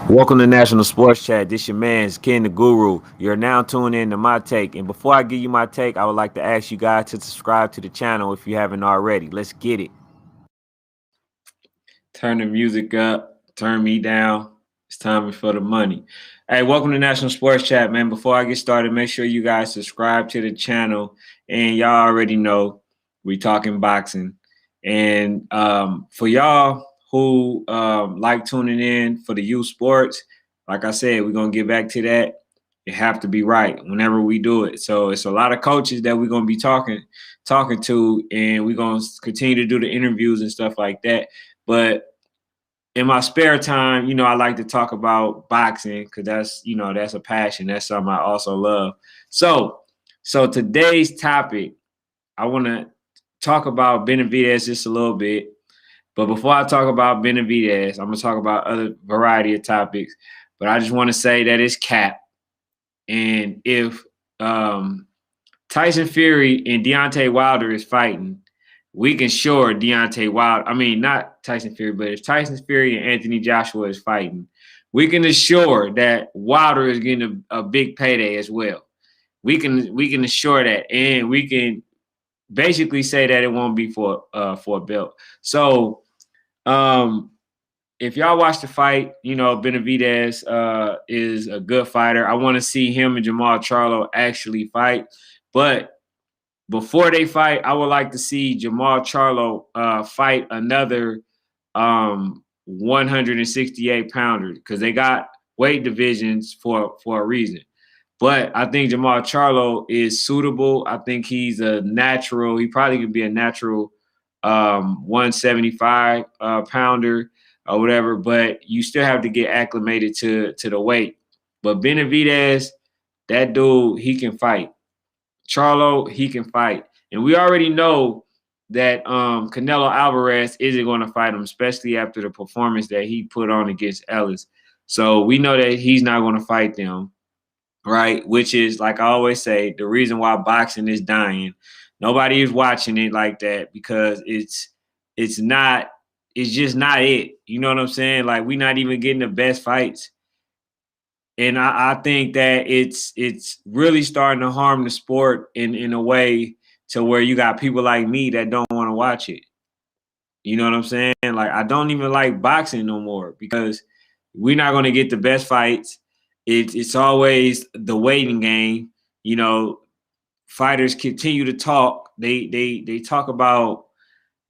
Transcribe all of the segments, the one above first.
Welcome to National Sports Chat. This your man's Ken the Guru. You're now tuned in to my take. And before I give you my take, I would like to ask you guys to subscribe to the channel if you haven't already. Let's get it. Turn the music up, turn me down. It's time for the money. Hey, welcome to National Sports Chat, man. Before I get started, make sure you guys subscribe to the channel. And y'all already know we talking boxing. And for y'all who like tuning in for the youth sports, like I said, we're gonna get back to that. You have to be right whenever we do it. So it's a lot of coaches that we're gonna be talking to, and we're gonna continue to do the interviews and stuff like that. But in my spare time, I like to talk about boxing because that's a passion. That's something I also love. So today's topic, I want to talk about Benavidez just a little bit. But before I talk about Benavidez, I'm gonna talk about other variety of topics. But I just want to say that it's cap. And if Tyson Fury and Deontay Wilder is fighting, we can sure Deontay Wilder. I mean, not Tyson Fury, but if Tyson Fury and Anthony Joshua is fighting, we can assure that Wilder is getting a big payday as well. We can assure that, and we can basically say that it won't be for a belt. So, if y'all watch the fight, Benavidez is a good fighter. I want to see him and Jamal Charlo actually fight, but before they fight, I would like to see Jamal Charlo fight another 168 pounder because they got weight divisions for a reason. But I think Jamal Charlo is suitable. I think he's a natural. He probably could be a natural 175 pounder or whatever. But you still have to get acclimated to the weight. But Benavidez, that dude, he can fight. Charlo, he can fight. And we already know that Canelo Alvarez isn't going to fight him, especially after the performance that he put on against Ellis. So we know that he's not going to fight them, right? Which is, like I always say, the reason why boxing is dying. Nobody is watching it like that because it's just not it. You know what I'm saying? Like, we're not even getting the best fights. And I think that it's really starting to harm the sport in a way to where you got people like me that don't want to watch it. You know what I'm saying? Like, I don't even like boxing no more because we're not going to get the best fights. It's always the waiting game. Fighters continue to talk. They talk about,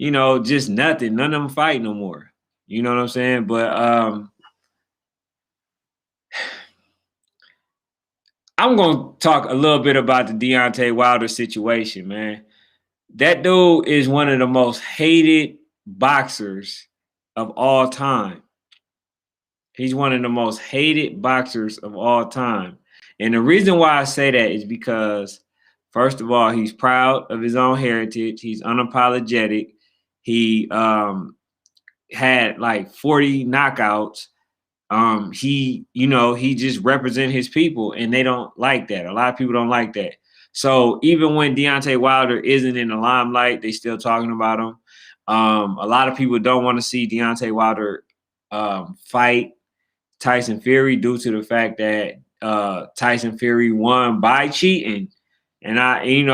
just nothing. None of them fight no more. You know what I'm saying? But I'm going to talk a little bit about the Deontay Wilder situation, man. That dude is one of the most hated boxers of all time. He's one of the most hated boxers of all time. And the reason why I say that is because, first of all, he's proud of his own heritage. He's unapologetic. He had like 40 knockouts. He just represent his people, and they don't like that. A lot of people don't like that. So even when Deontay Wilder isn't in the limelight, they still talking about him. A lot of people don't want to see Deontay Wilder fight Tyson Fury due to the fact that Tyson Fury won by cheating. And I'm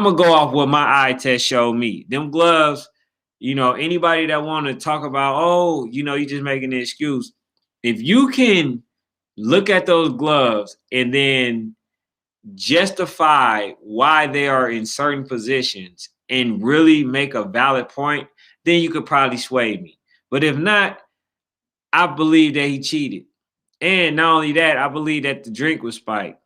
gonna go off what my eye test showed me. Them gloves, anybody that want to talk about, oh, you just making an excuse. If you can look at those gloves and then justify why they are in certain positions and really make a valid point, then you could probably sway me. But if not, I believe that he cheated. And not only that, I believe that the drink was spiked.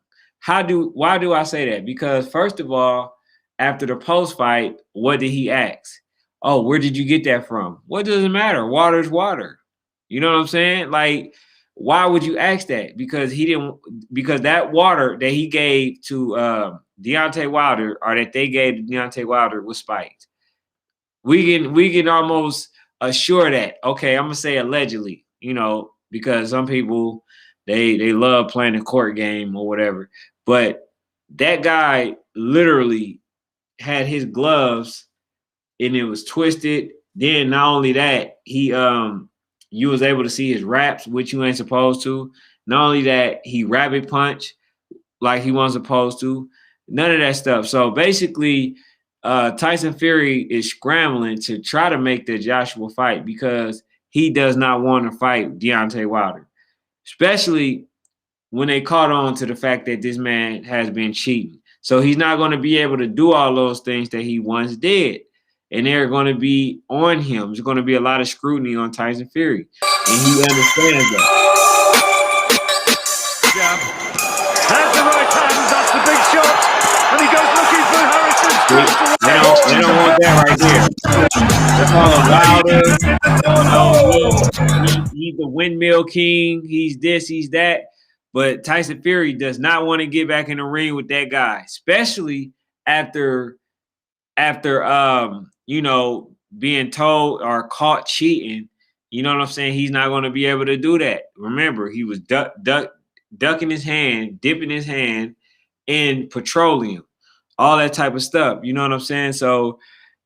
Why do I say that? Because first of all, after the post fight, what did he ask? Oh, where did you get that from? What does it matter? Water's water. You know what I'm saying? Like, why would you ask that? Because that water that he gave to Deontay Wilder, or that they gave to Deontay Wilder, was spiked. We can almost assure that. Okay, I'm gonna say allegedly, because some people they love playing a court game or whatever. But that guy literally had his gloves and it was twisted. Then not only that, You was able to see his wraps, which you ain't supposed to. Not only that, he rabbit punch like he wasn't supposed to. None of that stuff. So basically, Tyson Fury is scrambling to try to make the Joshua fight because he does not want to fight Deontay Wilder, especially when they caught on to the fact that this man has been cheating. So he's not going to be able to do all those things that he once did. And they're going to be on him. There's going to be a lot of scrutiny on Tyson Fury. And he understands that. Yeah. Has the right hand, that's the big shot. And he goes looking for Harrison. They don't want that right there. They call him Wilder. He's the windmill king. He's this, he's that. But Tyson Fury does not want to get back in the ring with that guy, especially after being told or caught cheating. You know what I'm saying? He's not going to be able to do that. Remember, he was ducking his hand, dipping his hand in petroleum, all that type of stuff. You know what I'm saying? So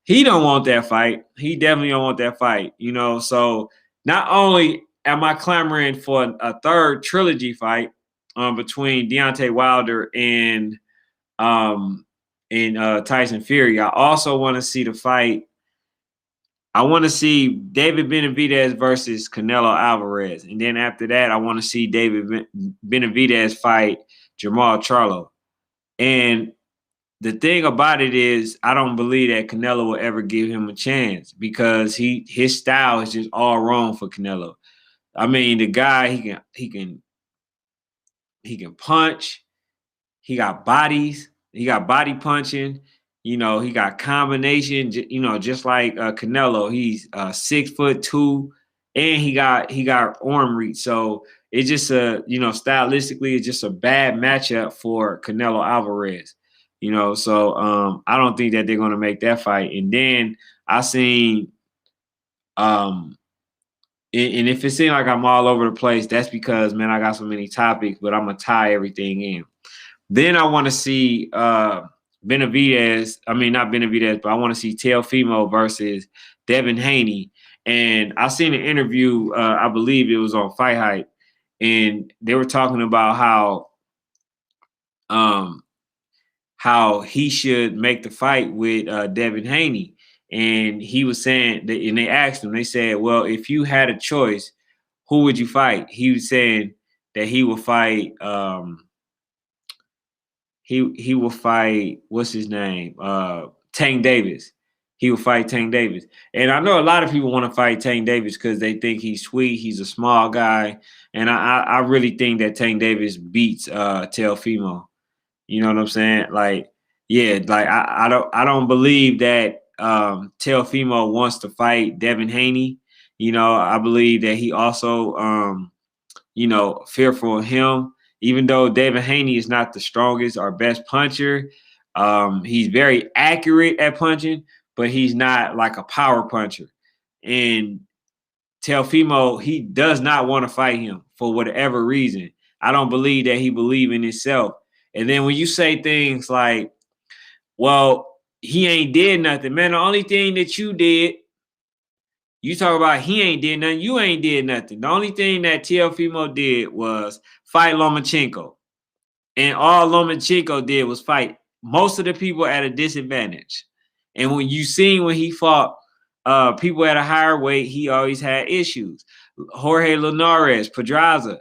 he don't want that fight. He definitely don't want that fight. So not only am I clamoring for a third trilogy fight between Deontay Wilder and Tyson Fury, I also want to see the fight. I want to see David Benavidez versus Canelo Alvarez. And then after that, I want to see David Benavidez fight Jamal Charlo. And the thing about it is, I don't believe that Canelo will ever give him a chance because his style is just all wrong for Canelo. I mean, the guy, he can punch. He got bodies. He got body punching. He got combination. Just like Canelo, he's 6'2", and he got arm reach. So it's just stylistically, it's just a bad matchup for Canelo Alvarez. So I don't think that they're going to make that fight. And then I seen, and if it seems like I'm all over the place, that's because, man, I got so many topics, but I'm going to tie everything in. Then I want to see Benavidez. I mean, not Benavidez, but I want to see Teofimo versus Devin Haney. And I seen an interview, I believe it was on Fight Hype, and they were talking about how he should make the fight with Devin Haney. And he was saying that, and they asked him, they said, well, if you had a choice, who would you fight? He was saying that he would fight he will fight, what's his name? Tank Davis. He will fight Tank Davis. And I know a lot of people want to fight Tank Davis because they think he's sweet. He's a small guy. And I really think that Tank Davis beats Teofimo. You know what I'm saying? Like, yeah, like I don't believe that Teofimo wants to fight Devin Haney. I believe that he also fearful of him. Even though Devin Haney is not the strongest or best puncher, he's very accurate at punching, but he's not like a power puncher. And Teofimo, he does not want to fight him for whatever reason. I don't believe that he believes in himself. And then when you say things like, well, he ain't did nothing, man, the only thing that you did, you talk about he ain't did nothing, you ain't did nothing. The only thing that Teofimo did was fight Lomachenko. And all Lomachenko did was fight most of the people at a disadvantage. And when you seen when he fought people at a higher weight, he always had issues. Jorge Linares, Pedraza,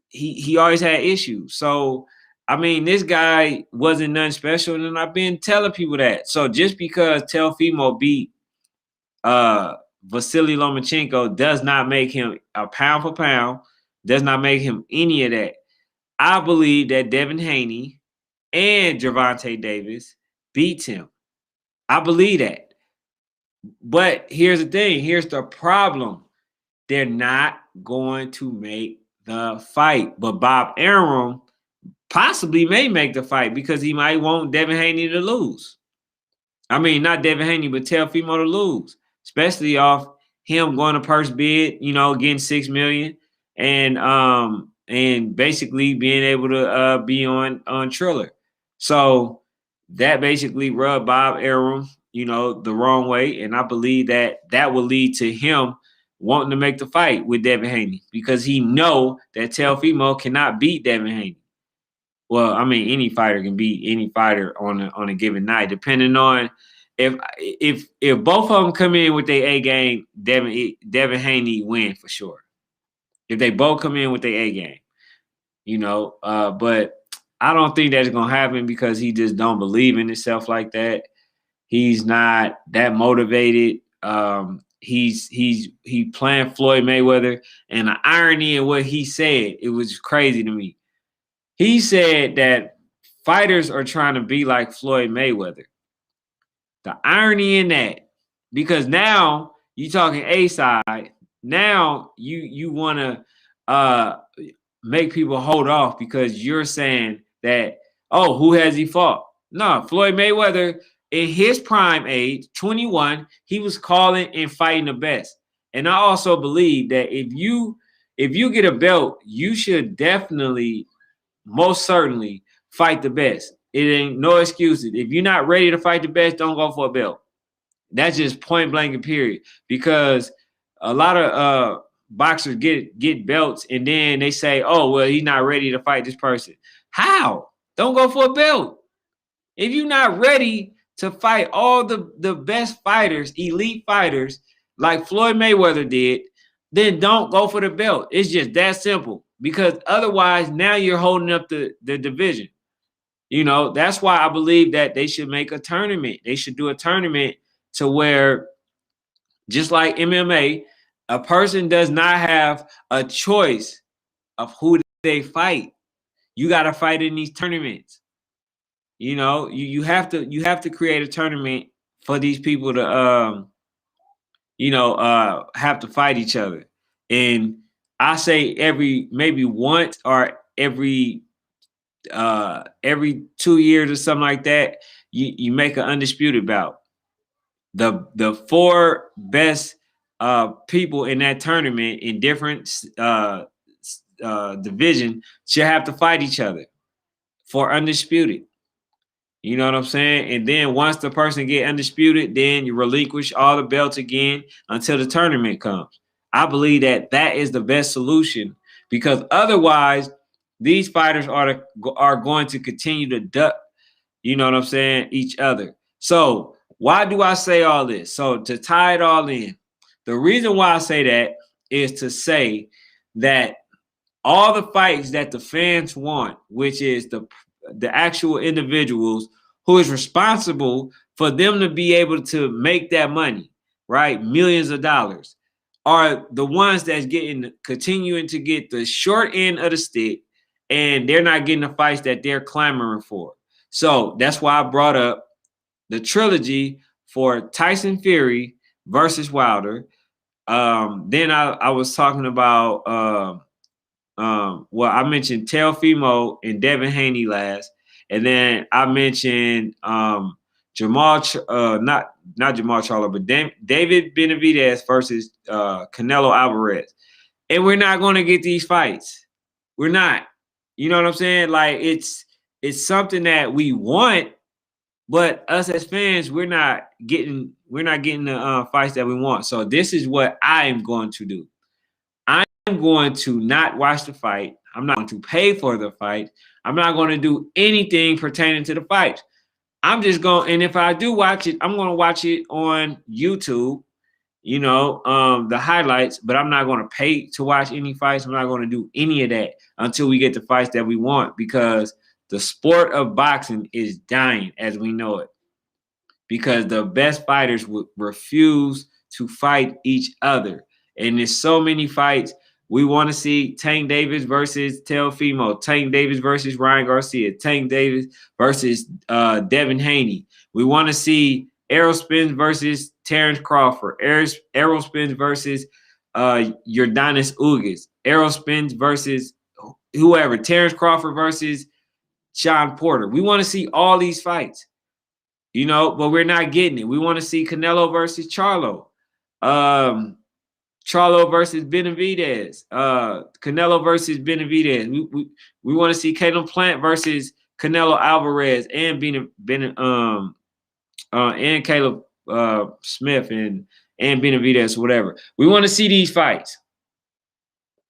he always had issues. So, I mean, this guy wasn't nothing special, and I've been telling people that. So just because Teofimo beat Vasily Lomachenko does not make him a pound for pound, does not make him any of that. I believe that Devin Haney and Gervonta Davis beats him. I believe that. But here's the thing. Here's the problem. They're not going to make the fight. But Bob Arum possibly may make the fight because he might want Devin Haney to lose. I mean, not Devin Haney, but Teofimo to lose, especially off him going to purse bid, getting $6 million and basically being able to be on Triller. So that basically rubbed Bob Arum, the wrong way. And I believe that will lead to him wanting to make the fight with Devin Haney because he know that Teofimo cannot beat Devin Haney. Well, I mean, any fighter can beat any fighter on a given night, depending on if both of them come in with their A game, Devin Haney win for sure. If they both come in with their A game, but I don't think that's gonna happen because he just don't believe in himself like that. He's not that motivated. He playing Floyd Mayweather, and the irony in what he said, it was crazy to me. He said that fighters are trying to be like Floyd Mayweather. The irony in that, because now you talking A side, now you want to make people hold off because you're saying that, oh, who has he fought? No, Floyd Mayweather in his prime age, 21, he was calling and fighting the best. And I also believe that if you get a belt, you should definitely, most certainly, fight the best. It ain't no excuses. If you're not ready to fight the best, don't go for a belt. That's just point blank and period. Because a lot of boxers get belts and then they say, oh, well, he's not ready to fight this person. How? Don't go for a belt. If you're not ready to fight all the best fighters, elite fighters, like Floyd Mayweather did, then don't go for the belt. It's just that simple. Because otherwise, now you're holding up the division. That's why I believe that they should make a tournament. They should do a tournament to where, just like MMA, a person does not have a choice of who they fight. You got to fight in these tournaments. You have to create a tournament for these people to have to fight each other. And I say maybe once or every 2 years or something like that, you make an undisputed bout. The 4 best people in that tournament in different division should have to fight each other for undisputed. You know what I'm saying? And then once the person get undisputed, then you relinquish all the belts again until the tournament comes. I believe that is the best solution, because otherwise these fighters are going to continue to duck, you know what I'm saying, each other. So why do I say all this? So to tie it all in, the reason why I say that is to say that all the fights that the fans want, which is the actual individuals who is responsible for them to be able to make that money, right? Millions of dollars, are the ones that's continuing to get the short end of the stick, and they're not getting the fights that they're clamoring for. So that's why I brought up the trilogy for Tyson Fury versus Wilder. Then I was talking about I mentioned Teofimo and Devin Haney last, and then I mentioned not Jamal Charlo, but David Benavidez versus Canelo Alvarez. And we're not going to get these fights. We're not. You know what I'm saying? Like, it's something that we want, but us as fans, we're not getting the fights that we want. So this is what I am going to do. I'm going to not watch the fight. I'm not going to pay for the fight. I'm not going to do anything pertaining to the fight. I'm just going, and if I do watch it, I'm going to watch it on YouTube, the highlights, but I'm not going to pay to watch any fights. I'm not going to do any of that until we get the fights that we want, because the sport of boxing is dying as we know it, because the best fighters would refuse to fight each other. And there's so many fights. We want to see Tank Davis versus Teofimo, Tank Davis versus Ryan Garcia, Tank Davis versus Devin Haney. We want to see Errol Spence versus Terrence Crawford, Errol Spence versus Yordenis Ugas, Errol Spence versus whoever, Terrence Crawford versus Sean Porter. We want to see all these fights, but we're not getting it. We want to see Canelo versus Charlo. Charlo versus Benavidez, Canelo versus Benavidez. We want to see Caleb Plant versus Canelo Alvarez and and Caleb Smith and and Benavidez, whatever. We want to see these fights.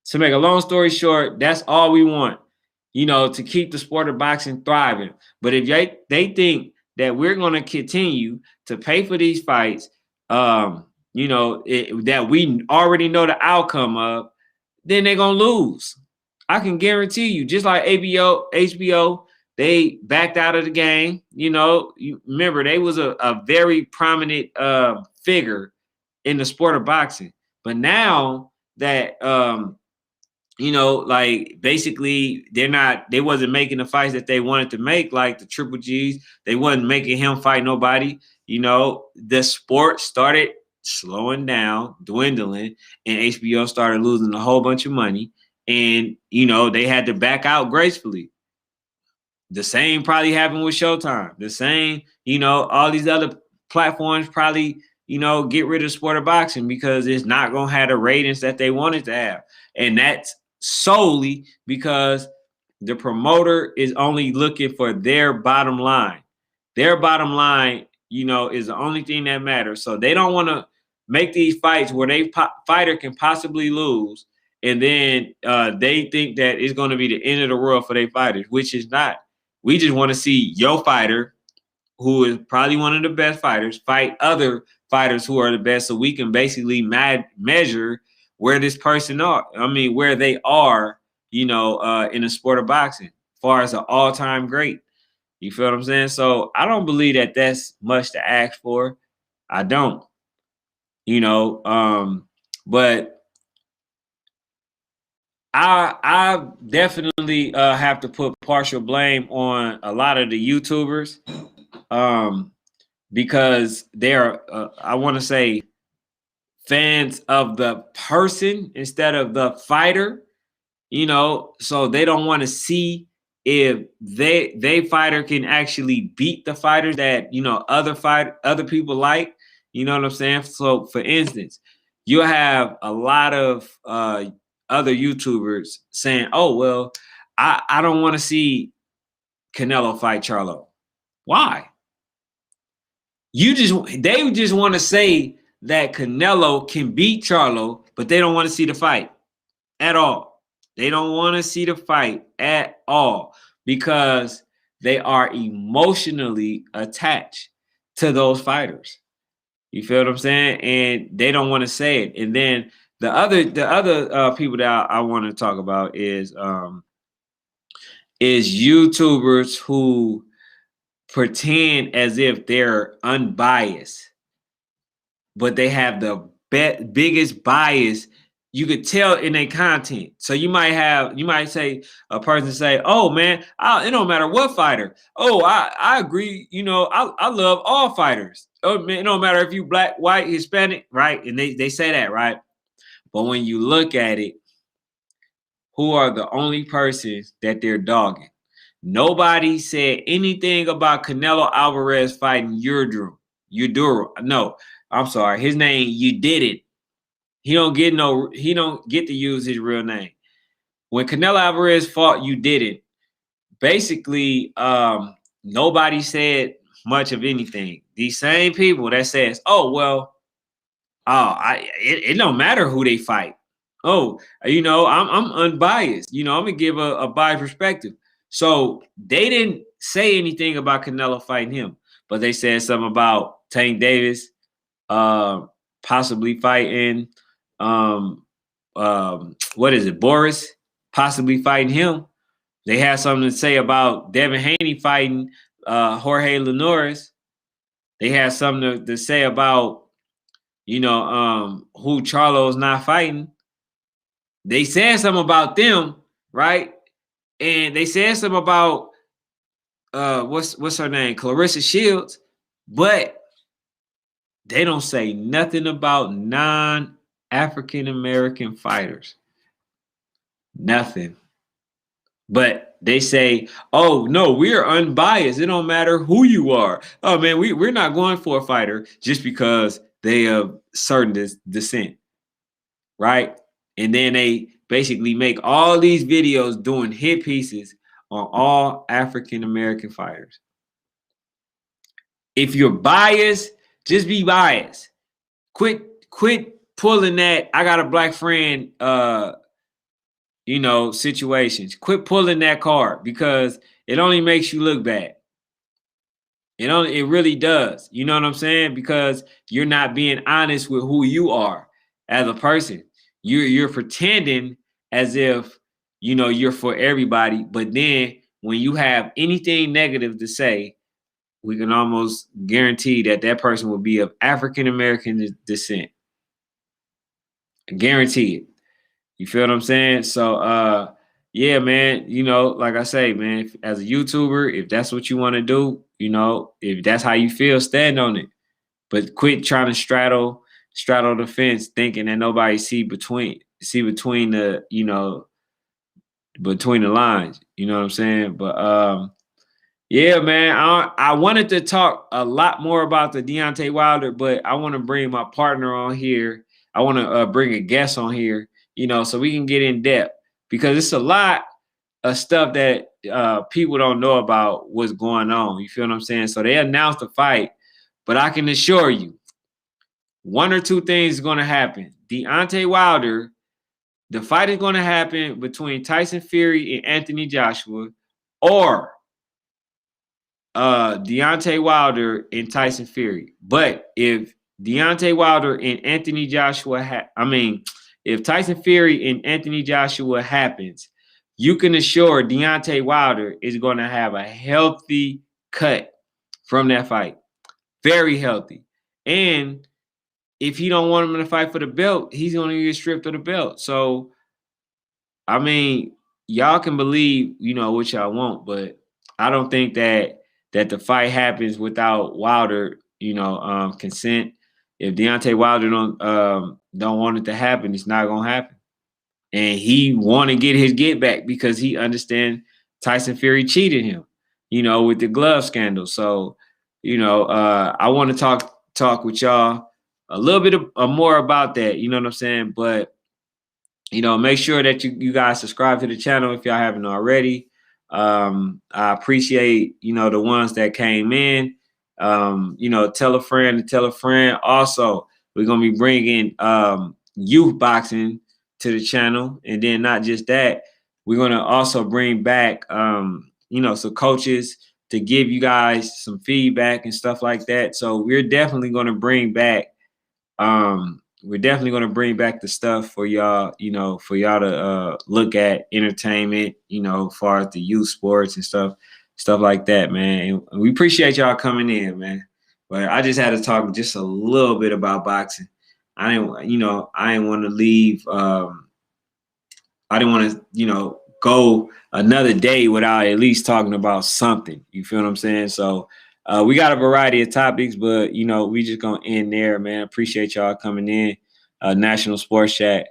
To make a long story short, that's all we want, to keep the sport of boxing thriving. But if they think that we're going to continue to pay for these fights, that we already know the outcome of, then they're going to lose. I can guarantee you, just like HBO, they backed out of the game. You remember they was a very prominent figure in the sport of boxing. But now that basically they wasn't making the fights that they wanted to make, like the Triple G's. They wasn't making him fight nobody. The sport started slowing down, dwindling, and HBO started losing a whole bunch of money. And, they had to back out gracefully. The same probably happened with Showtime. The same, all these other platforms probably, get rid of sport of boxing because it's not going to have the ratings that they wanted to have. And that's solely because the promoter is only looking for their bottom line. Their bottom line, is the only thing that matters. So they don't want to make these fights where fighter can possibly lose. And then they think that it's going to be the end of the world for their fighters, which is not. We just want to see your fighter, who is probably one of the best fighters, fight other fighters who are the best, so we can basically measure where this person are. Where they are, in the sport of boxing, as far as an all-time great. You feel what I'm saying? So I don't believe that that's much to ask for. I don't. But I definitely have to put partial blame on a lot of the YouTubers, because they're, I want to say, fans of the person instead of the fighter. So they don't want to see if they fighter can actually beat the fighters that other people like. You know what I'm saying? So for instance, you'll have a lot of other YouTubers saying, "Oh, well, I don't want to see Canelo fight Charlo." Why? They just want to say that Canelo can beat Charlo, but they don't want to see the fight at all. They don't want to see the fight at all because they are emotionally attached to those fighters. You feel what I'm saying? And they don't want to say it. And then the other people that I want to talk about is YouTubers who pretend as if they're unbiased, but they have the biggest bias. You could tell in their content. So you might say a person say, "Oh man, it don't matter what fighter. Oh, I agree. I love all fighters. Oh man, it don't matter if you black, white, Hispanic, right?" And they say that, right? But when you look at it, who are the only persons that they're dogging? Nobody said anything about Canelo Alvarez fighting Yuduru. No, I'm sorry. His name, you did it. He don't get to use his real name. When Canelo Alvarez fought, you did it. Basically, nobody said much of anything. These same people that says, "Oh well, it don't matter who they fight. Oh, I'm unbiased. I'm gonna give a biased perspective." So they didn't say anything about Canelo fighting him, but they said something about Tank Davis possibly fighting what is it, Boris possibly fighting him. They had something to say about Devin Haney fighting Jorge Linares. They had something to say about who Charlo's not fighting. They said something about them, right? And they said something about what's her name, Clarissa Shields, but they don't say nothing about non-African American fighters. Nothing. But they say, "Oh no, we're unbiased. It don't matter who you are. Oh man, we're not going for a fighter just because they have certain descent." Right? And then they basically make all these videos doing hit pieces on all African American fighters. If you're biased, just be biased. Quit quit pulling that I got a black friend situations. Quit pulling that card because it only makes you look bad. It really does. You know what I'm saying? Because you're not being honest with who you are as a person. You're pretending as if you're for everybody, but then when you have anything negative to say, we can almost guarantee that person will be of African American descent. Guarantee it. You feel what I'm saying? So yeah, man, like I say, man, as a YouTuber, if that's what you want to do, if that's how you feel, stand on it. But quit trying to straddle the fence thinking that nobody see between the, between the lines. You know what I'm saying? But yeah, man, I wanted to talk a lot more about the Deontay Wilder, but I want to bring my partner on here. I want to bring a guest on here, so we can get in depth because it's a lot of stuff that people don't know about what's going on. You feel what I'm saying? So they announced the fight, but I can assure you, one or two things is going to happen. Deontay Wilder, the fight is going to happen between Tyson Fury and Anthony Joshua, or Deontay Wilder and Tyson Fury. But if Deontay Wilder and Anthony Joshua, if Tyson Fury and Anthony Joshua happens, you can assure Deontay Wilder is going to have a healthy cut from that fight. Very healthy. And if he don't want him to fight for the belt, he's going to get stripped of the belt. So, y'all can believe, what y'all want, but I don't think that the fight happens without Wilder, consent. If Deontay Wilder don't want it to happen, it's not gonna happen. And he want to get his get back because he understands Tyson Fury cheated him, with the glove scandal. So, I want to talk with y'all a little bit more about that. You know what I'm saying? But make sure that you guys subscribe to the channel if y'all haven't already. I appreciate, the ones that came in. Tell a friend to tell a friend. Also, we're going to be bringing youth boxing to the channel. And then not just that, we're going to also bring back, some coaches to give you guys some feedback and stuff like that. So we're definitely going to bring back the stuff for y'all, to look at entertainment, as far as the youth sports and stuff like that, man. And we appreciate y'all coming in, man. But I just had to talk just a little bit about boxing. I didn't want to leave. I didn't want to, go another day without at least talking about something. You feel what I'm saying? So we got a variety of topics, but we just gonna end there, man. Appreciate y'all coming in, National Sports Chat,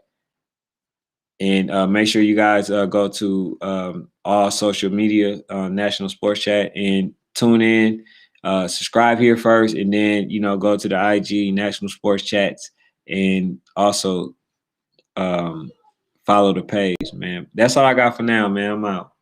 and make sure you guys go to all social media, National Sports Chat, and tune in. Subscribe here first, and then go to the IG National Sports Chats, and also follow the page, man. That's all I got for now, man. I'm out.